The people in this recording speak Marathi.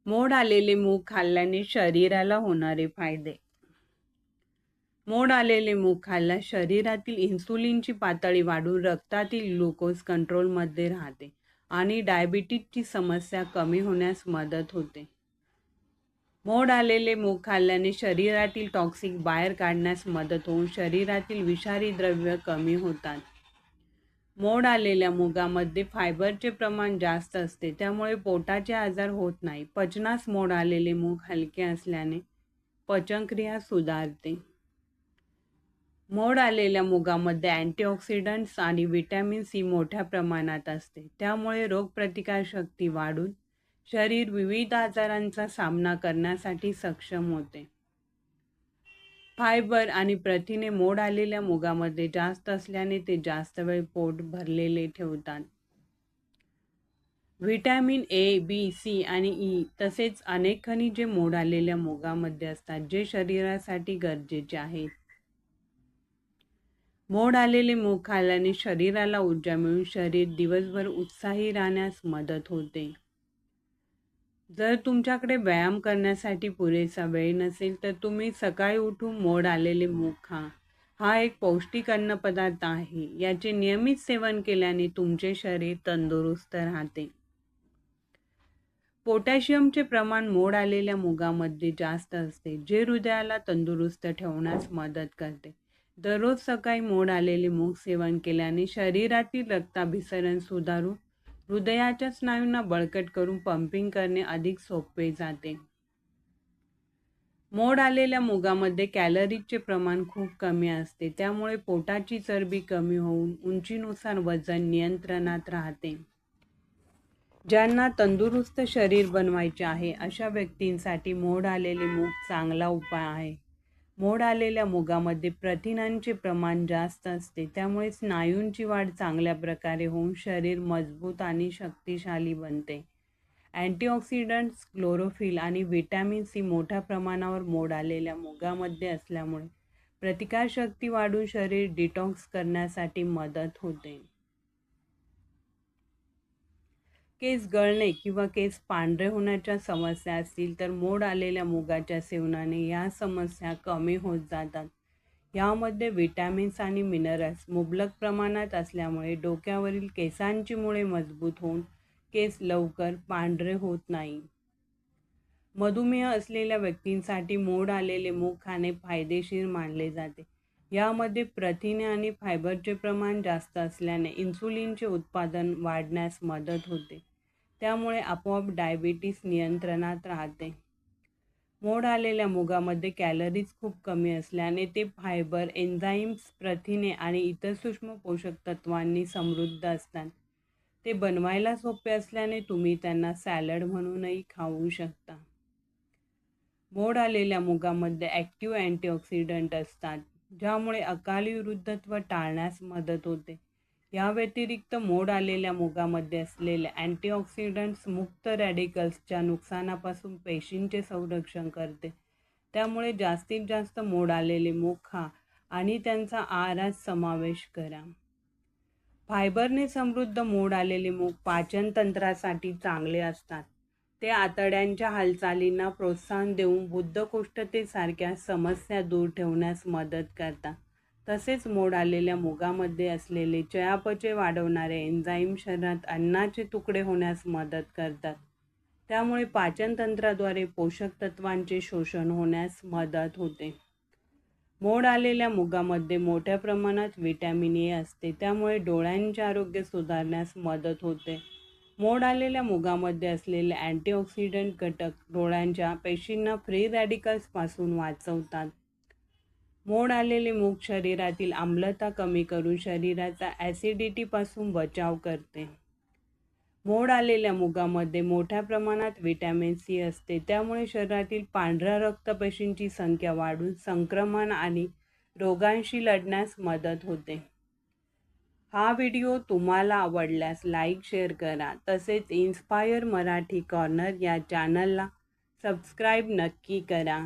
मोड आलेले मूग खाल्ल्याने शरीराला होणारे फायदे. मोड आलेले मूग खाल्ल्यास शरीरातील इन्सुलिनची पातळी वाढून रक्तातील ग्लुकोज कंट्रोलमध्ये राहते आणि डायबिटीजची समस्या कमी होण्यास मदत होते. मोड आलेले मूग खाल्ल्याने शरीरातील टॉक्सिक बाहेर काढण्यास मदत होऊन शरीरातील विषारी द्रव्य कमी होतात. मोड आलेल्या मुगामध्ये फायबरचे प्रमाण जास्त असते, त्यामुळे पोटाचे आजार होत नाही. पचनास मोड आलेले मूग हलके असल्याने पचनक्रिया सुधारते. मोड आलेल्या मुगामध्ये अँटीऑक्सिडंट्स आणि व्हिटॅमिन सी मोठ्या प्रमाणात असते, त्यामुळे रोगप्रतिकारशक्ती वाढून शरीर विविध आजारांचा सामना करण्यासाठी सक्षम होते. फायबर आणि प्रथिने मोड आलेल्या मुगामध्ये जास्त असल्याने ते जास्त वेळ पोट भरलेले ठेवतात. व्हिटॅमिन ए, बी, सी आणि ई तसेच अनेक खनिजे मोड आलेल्या मुगामध्ये असतात, जे शरीरासाठी गरजेचे आहेत. मोड आलेले मूग खाल्ल्याने शरीराला ऊर्जा मिळून शरीर दिवसभर उत्साही राहण्यास मदत होते. जर तुमच्याकडे व्यायाम करण्यासाठी पुरेसा वेळ नसेल तर तुम्ही सकाळी उठून मोड आलेले मूग खा. हा एक पौष्टिक अन्नपदार्थ आहे. याचे नियमित सेवन केल्याने तुमचे शरीर तंदुरुस्त राहते. पोटॅशियमचे प्रमाण मोड आलेल्या मुगामध्ये जास्त असते, जे हृदयाला तंदुरुस्त ठेवण्यास मदत करते. दररोज सकाळी मोड आलेले मूग सेवन केल्याने शरीरातील रक्ताभिसरण सुधारून हृदयाच्या स्नायूंना बळकट करून पंपिंग करणे अधिक सोपे जाते. मोड आलेल्या मुगामध्ये कॅलरीजचे प्रमाण खूप कमी असते, त्यामुळे पोटाची चरबी कमी होऊन उंचीनुसार वजन नियंत्रणात राहते. ज्यांना तंदुरुस्त शरीर बनवायचे आहे अशा व्यक्तींसाठी मोड आलेले मूग चांगला उपाय आहे. मोड आलेल्या मुगामध्ये प्रथिनांचे प्रमाण जास्त असते, त्यामुळे स्नायूंची वाढ चांगल्या प्रकारे होऊन शरीर मजबूत आणि शक्तिशाली बनते. अँटीऑक्सिडंट्स, क्लोरोफिल आणि व्हिटॅमिन सी मोठ्या प्रमाणावर मोड आलेल्या मुगामध्ये असल्यामुळे प्रतिकारशक्ती वाढून शरीर डिटॉक्स करण्यासाठी मदत होते. केस गळणे किंवा केस पांढरे होण्याच्या समस्या असतील तर मोड आलेल्या मुगाच्या सेवनाने या समस्या कमी होत जातात. यामध्ये विटॅमिन्स आणि मिनरल्स मुबलक प्रमाणात असल्यामुळे डोक्यावरील केसांची मुळे मजबूत होऊन केस लवकर पांढरे होत नाही. मधुमेह असलेल्या व्यक्तींसाठी मोड आलेले मूग खाणे फायदेशीर मानले जाते. यामध्ये प्रथिने आणि फायबरचे प्रमाण जास्त असल्याने इन्सुलिनचे उत्पादन वाढण्यास मदत होते, त्यामुळे आपोआप डायबिटीस नियंत्रणात राहते. मोड आलेल्या मुगामध्ये कॅलरीज खूप कमी असल्याने ते फायबर, एन्झाईम्स, प्रथिने आणि इतर सूक्ष्म पोषक तत्वांनी समृद्ध असतात. ते बनवायला सोपे असल्याने तुम्ही त्यांना सॅलड म्हणूनही खाऊ शकता. मोड आलेल्या मुगामध्ये ॲक्टिव्ह अँटीऑक्सिडंट असतात, ज्यामुळे अकाली वृद्धत्व टाळण्यास मदत होते. या व्यतिरिक्त मोड आलेल्या मुगामध्ये असलेले अँटीऑक्सिडंट्स मुक्त रॅडिकल्सच्या नुकसानापासून पेशींचे संरक्षण करते. त्यामुळे जास्तीत जास्त मोड आलेले मूग खा आणि त्यांचा आहारात समावेश करा. फायबरने समृद्ध मोड आलेले मूग पाचन तंत्रासाठी चांगले असतात. ते आतड्यांच्या हालचालींना प्रोत्साहन देऊन बद्धकोष्ठतेसारख्या समस्या दूर ठेवण्यास मदत करतात. तसेच मोड आलेल्या मुगामध्ये असलेले चयापचय वाढवणारे एन्झाईम शरीरात अन्नाचे तुकडे होण्यास मदत करतात. त्यामुळे पाचनतंत्राद्वारे पोषक तत्वांचे शोषण होण्यास मदत होते. मोड आलेल्या मुगामध्ये मोठ्या प्रमाणात व्हिटॅमिन ए असते, त्यामुळे डोळ्यांचे आरोग्य सुधारण्यास मदत होते. मोड आलेल्या मुगामध्ये असलेले अँटीऑक्सिडंट घटक डोळ्यांच्या पेशींना फ्री रॅडिकल्सपासून वाचवतात. मोड आलेले मूग शरीरातील आम्लता कमी करून शरीराचा ॲसिडिटीपासून बचाव करते. मोड आलेल्या मुगामध्ये मोठ्या प्रमाणात व्हिटॅमिन सी असते, त्यामुळे शरीरातील पांढऱ्या रक्तपेशींची संख्या वाढून संक्रमण आणि रोगांशी लढण्यास मदत होते. हा व्हिडिओ तुम्हाला आवडल्यास लाईक, शेअर करा. तसेच इन्स्पायर मराठी कॉर्नर या चॅनलला सबस्क्राईब नक्की करा.